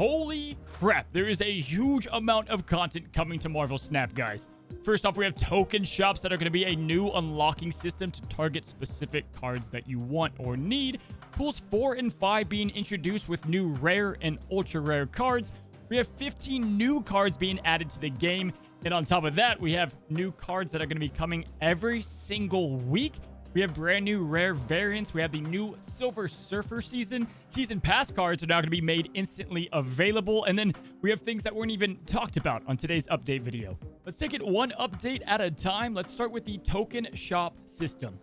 Holy crap, there is a huge amount of content coming to Marvel Snap, guys. First off, we have token shops that are going to be a new unlocking system to target specific cards that you want or need. Pools 4 and 5 being introduced with new rare and ultra rare cards. We have 15 new cards being added to the game. And on top of that, we have new cards that are going to be coming every single week. We have brand new rare variants. We have the new Silver Surfer season. Season pass cards are now going to be made instantly available. And then we have things that weren't even talked about on today's update video. Let's take it one update at a time. Let's start with the token shop system.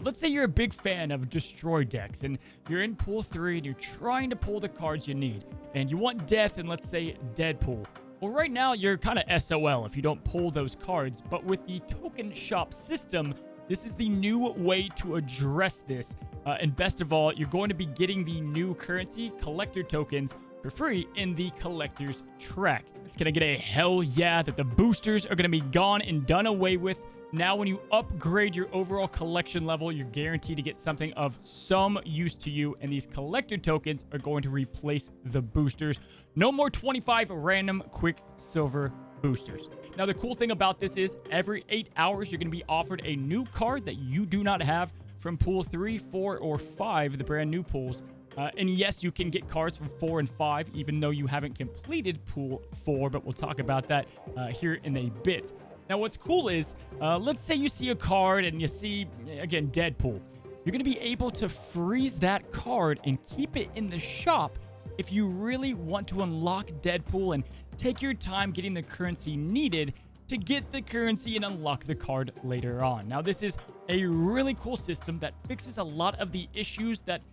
Let's say you're a big fan of destroy decks and you're in pool 3 and you're trying to pull the cards you need. And you want death and let's say Deadpool. Well, right now you're kind of SOL if you don't pull those cards. But with the token shop system, this is the new way to address this. And best of all, you're going to be getting the new currency, collector tokens, for free in the collector's track. It's going to get a hell yeah that the boosters are going to be gone and done away with. Now, when you upgrade your overall collection level, you're guaranteed to get something of some use to you. And these collector tokens are going to replace the boosters. No more 25 random quick silver boosters. Now, the cool thing about this is every 8 hours, you're going to be offered a new card that you do not have from pool 3, 4, or 5, the brand new pools. And yes, you can get cards from 4 and 5, even though you haven't completed pool 4, but we'll talk about that here in a bit. Now, what's cool is, let's say you see a card and you see, again, Deadpool. You're going to be able to freeze that card and keep it in the shop if you really want to unlock Deadpool and take your time getting the currency needed to get the currency and unlock the card later on. Now, this is a really cool system that fixes a lot of the issues that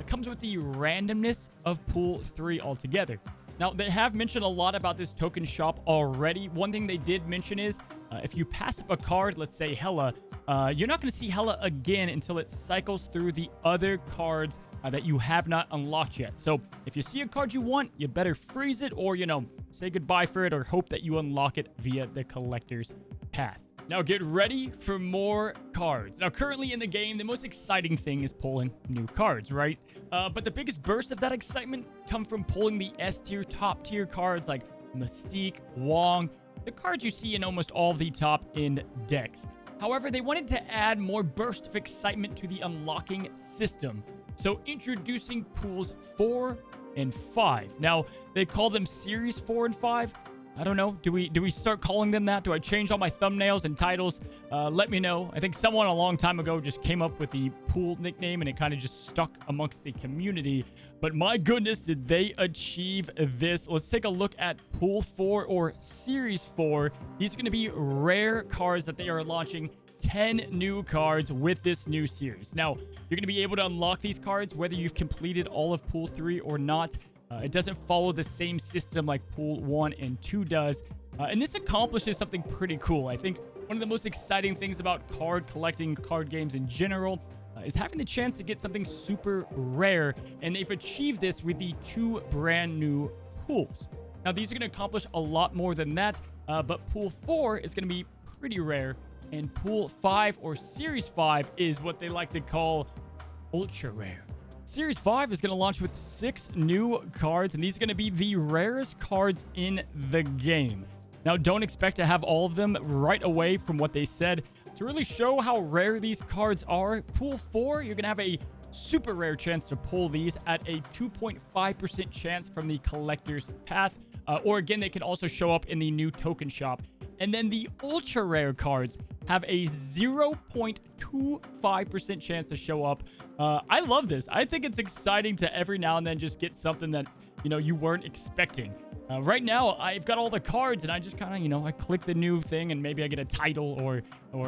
comes with the randomness of Pool 3 altogether. Now, they have mentioned a lot about this token shop already. One thing they did mention is if you pass up a card, let's say Hela, you're not going to see Hela again until it cycles through the other cards that you have not unlocked yet. So if you see a card you want, you better freeze it or, say goodbye for it or hope that you unlock it via the collector's path. Now get ready for more cards. Now currently in the game, the most exciting thing is pulling new cards, right? But the biggest burst of that excitement come from pulling the S tier, top tier cards like Mystique, Wong, the cards you see in almost all the top end decks. However, they wanted to add more burst of excitement to the unlocking system. So introducing pools 4 and 5. Now, they call them series 4 and 5. I don't know. Do we start calling them that? Do I change all my thumbnails and titles? Let me know. I think someone a long time ago just came up with the pool nickname and it kind of just stuck amongst the community. But my goodness, did they achieve this? Let's take a look at Pool 4 or Series 4. These are going to be rare cards that they are launching. 10 new cards with this new series. Now, you're going to be able to unlock these cards whether you've completed all of Pool 3 or not. It doesn't follow the same system like Pool 1 and 2 does. And this accomplishes something pretty cool. I think one of the most exciting things about card collecting, card games in general, is having the chance to get something super rare. And they've achieved this with the 2 brand new pools. Now, these are going to accomplish a lot more than that. But Pool 4 is going to be pretty rare. And Pool 5 or Series 5 is what they like to call ultra rare. Series 5 is going to launch with 6 new cards, and these are going to be the rarest cards in the game. Now, don't expect to have all of them right away from what they said. To really show how rare these cards are, Pool 4, you're going to have a super rare chance to pull these at a 2.5% chance from the collector's path. Or again, they can also show up in the new token shop. And then the ultra rare cards have a 0.25% chance to show up. I love this. I think it's exciting to every now and then just get something that, you weren't expecting. Right now, I've got all the cards and I just kind of, I click the new thing and maybe I get a title or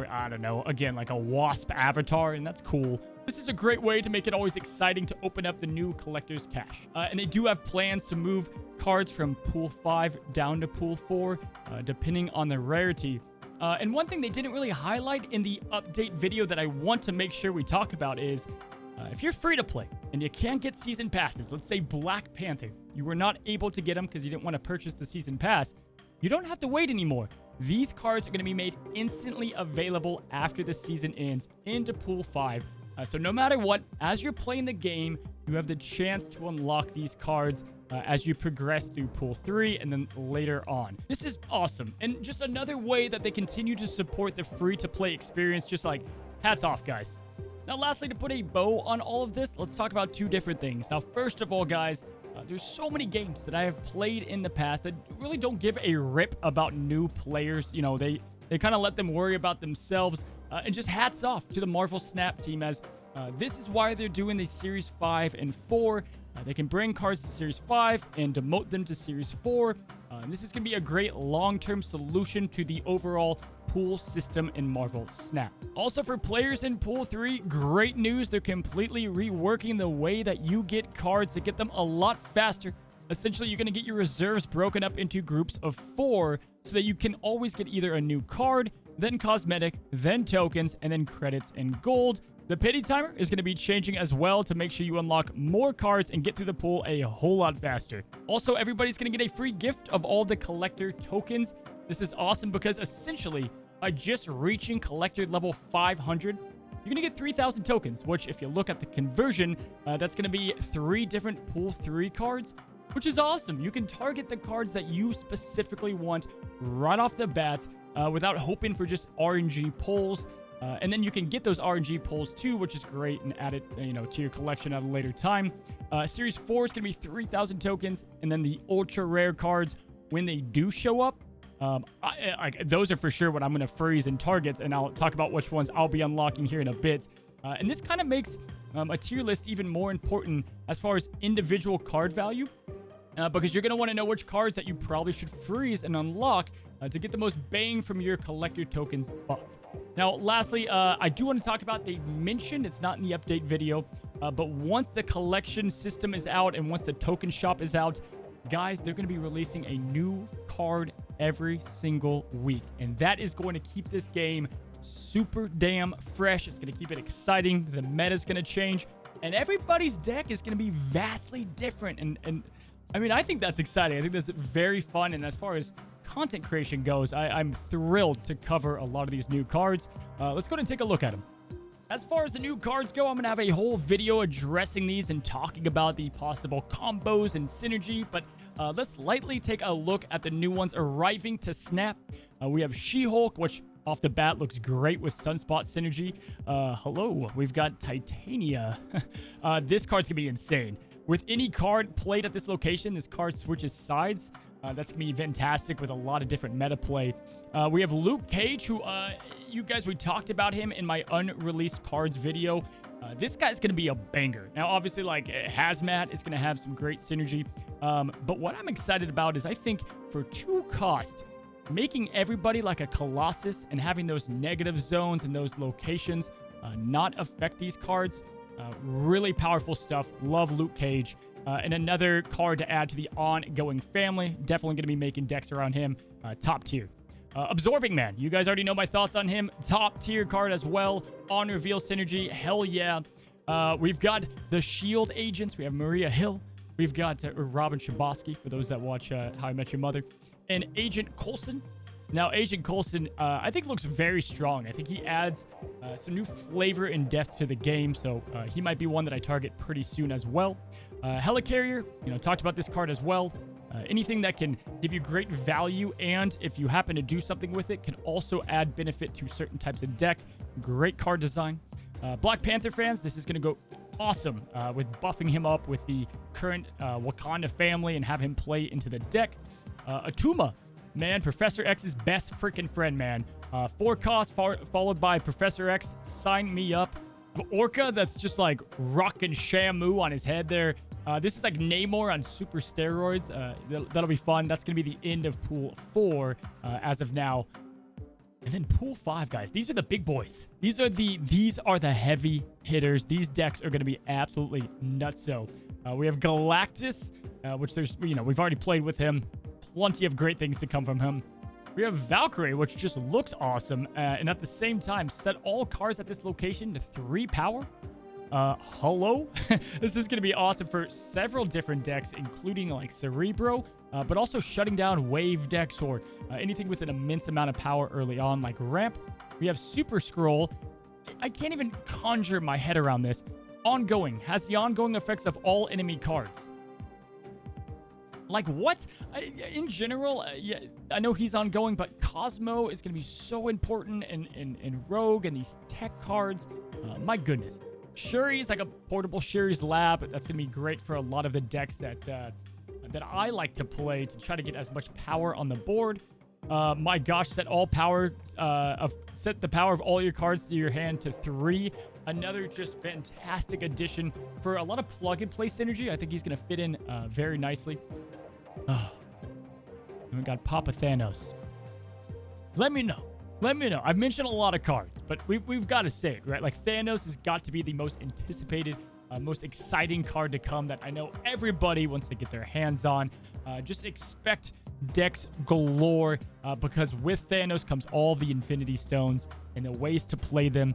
I don't know, again, like a wasp avatar, and that's cool. This is a great way to make it always exciting to open up the new collector's cache. And they do have plans to move cards from Pool 5 down to Pool 4, depending on the rarity. And one thing they didn't really highlight in the update video that I want to make sure we talk about is if you're free to play and you can't get season passes, let's say Black Panther, you were not able to get them because you didn't want to purchase the season pass, you don't have to wait anymore. These cards are going to be made instantly available after the season ends into Pool 5. So no matter what, as you're playing the game, you have the chance to unlock these cards as you progress through Pool 3 and then later on. This is awesome, and just another way that they continue to support the free-to-play experience. Just like, hats off, guys. Now, lastly, to put a bow on all of this, let's talk about two different things. Now, first of all, guys, there's so many games that I have played in the past that really don't give a rip about new players. You know, they kind of let them worry about themselves. And just hats off to the Marvel Snap team, as this is why they're doing the Series 5 and 4. They can bring cards to Series 5 and demote them to Series 4. And this is going to be a great long-term solution to the overall pool system in Marvel Snap. Also, for players in Pool 3, great news. They're completely reworking the way that you get cards to get them a lot faster. Essentially, you're going to get your reserves broken up into groups of 4 so that you can always get either a new card, then cosmetic, then tokens, and then credits and gold. The pity timer is going to be changing as well to make sure you unlock more cards and get through the pool a whole lot faster. Also, everybody's going to get a free gift of all the collector tokens. This is awesome because essentially, by just reaching collector level 500, you're going to get 3,000 tokens, which if you look at the conversion, that's going to be 3 different Pool 3 cards, which is awesome. You can target the cards that you specifically want right off the bat without hoping for just RNG pulls. And then you can get those RNG pulls too, which is great, and add it, to your collection at a later time. Series 4 is going to be 3,000 tokens, and then the ultra rare cards, when they do show up, those are for sure what I'm going to freeze in targets, and I'll talk about which ones I'll be unlocking here in a bit. And this kind of makes a tier list even more important as far as individual card value, because you're going to want to know which cards that you probably should freeze and unlock to get the most bang from your collector tokens buck. Now, lastly, I do want to talk about, they mentioned, it's not in the update video, but once the collection system is out and once the token shop is out, guys, they're going to be releasing a new card every single week. And that is going to keep this game super damn fresh. It's going to keep it exciting. The meta is going to change. And everybody's deck is going to be vastly different. And I mean, I think that's exciting. I think that's very fun. And as far as content creation goes, I'm thrilled to cover a lot of these new cards. Let's go ahead and take a look at them. As far as the new cards go, I'm going to have a whole video addressing these and talking about the possible combos and synergy, but let's lightly take a look at the new ones arriving to Snap. We have She-Hulk, which off the bat looks great with Sunspot synergy. Hello, we've got Titania. This card's going to be insane. With any card played at this location, this card switches sides. That's going to be fantastic with a lot of different meta play. We have Luke Cage, who, you guys, we talked about him in my unreleased cards video. This guy's going to be a banger. Now, obviously, like, Hazmat is going to have some great synergy. But what I'm excited about is I think for 2 cost, making everybody like a Colossus and having those negative zones and those locations not affect these cards. Really powerful stuff. Love Luke Cage. And another card to add to the ongoing family. Definitely going to be making decks around him. Top tier. Absorbing Man. You guys already know my thoughts on him. Top tier card as well. On reveal synergy. Hell yeah. We've got the Shield agents. We have Maria Hill. We've got Robin Shabosky, for those that watch How I Met Your Mother. And Agent Coulson. Now, Agent Coulson, I think looks very strong. I think he adds some new flavor and depth to the game, so he might be one that I target pretty soon as well. Helicarrier, talked about this card as well. Anything that can give you great value, and if you happen to do something with it, can also add benefit to certain types of deck. Great card design. Black Panther fans, this is going to go awesome with buffing him up with the current Wakanda family and have him play into the deck. Atuma. Man, Professor X's best freaking friend, man. 4 cost followed by Professor X. Sign me up. Orca that's just like rocking Shamu on his head there. This is like Namor on super steroids. That'll be fun. That's going to be the end of Pool 4 as of now. And then Pool 5, guys. These are the big boys. These are the heavy hitters. These decks are going to be absolutely nutso. We have Galactus, which we've already played with him. Plenty of great things to come from him. We have Valkyrie, which just looks awesome. And at the same time, set all cards at this location to 3 power. Hello? This is going to be awesome for several different decks, including like Cerebro, but also shutting down wave decks or anything with an immense amount of power early on, like Ramp. We have Super Scroll. I can't even conjure my head around this. Ongoing. Has the ongoing effects of all enemy cards. Like, what? In general, yeah, I know he's ongoing, but Cosmo is going to be so important in Rogue and these tech cards. My goodness. Shuri is like a portable Shuri's Lab. That's going to be great for a lot of the decks that I like to play to try to get as much power on the board. My gosh, set the power of all your cards to your hand to 3. Another just fantastic addition for a lot of plug-and-play synergy. I think he's going to fit in very nicely. Oh. And we got Papa Thanos. Let me know. Let me know. I've mentioned a lot of cards, but we've got to say it, right? Like, Thanos has got to be the most anticipated, most exciting card to come that I know everybody wants to get their hands on. Just expect decks galore, because with Thanos comes all the Infinity Stones and the ways to play them.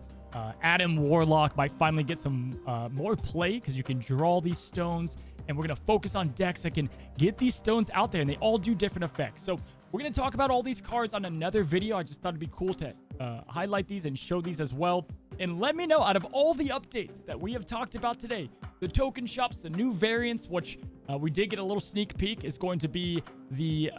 Adam Warlock might finally get some more play because you can draw these stones, and we're going to focus on decks that can get these stones out there, and they all do different effects. So we're going to talk about all these cards on another video. I just thought it'd be cool to highlight these and show these as well. And let me know, out of all the updates that we have talked about today, the token shops, the new variants, which we did get a little sneak peek, is going to be the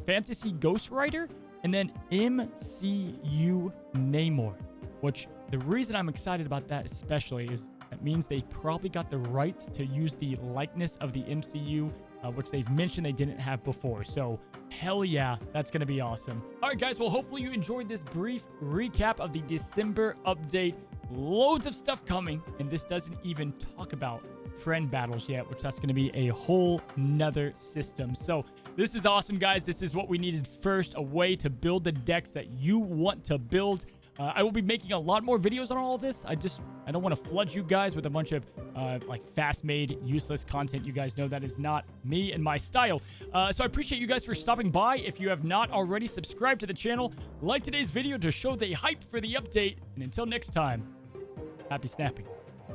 Fantasy Ghost Rider, and then MCU Namor, which the reason I'm excited about that especially is that means they probably got the rights to use the likeness of the MCU, which they've mentioned they didn't have before. So hell yeah, that's going to be awesome. All right, guys. Well, hopefully you enjoyed this brief recap of the December update. Loads of stuff coming, and this doesn't even talk about friend battles yet, which that's going to be a whole nother system. So this is awesome, guys. This is what we needed first, a way to build the decks that you want to build. I will be making a lot more videos on all of this. I don't want to flood you guys with a bunch of like fast-made, useless content. You guys know that is not me and my style. So I appreciate you guys for stopping by. If you have not already, subscribed to the channel, like today's video to show the hype for the update. And until next time, happy snapping.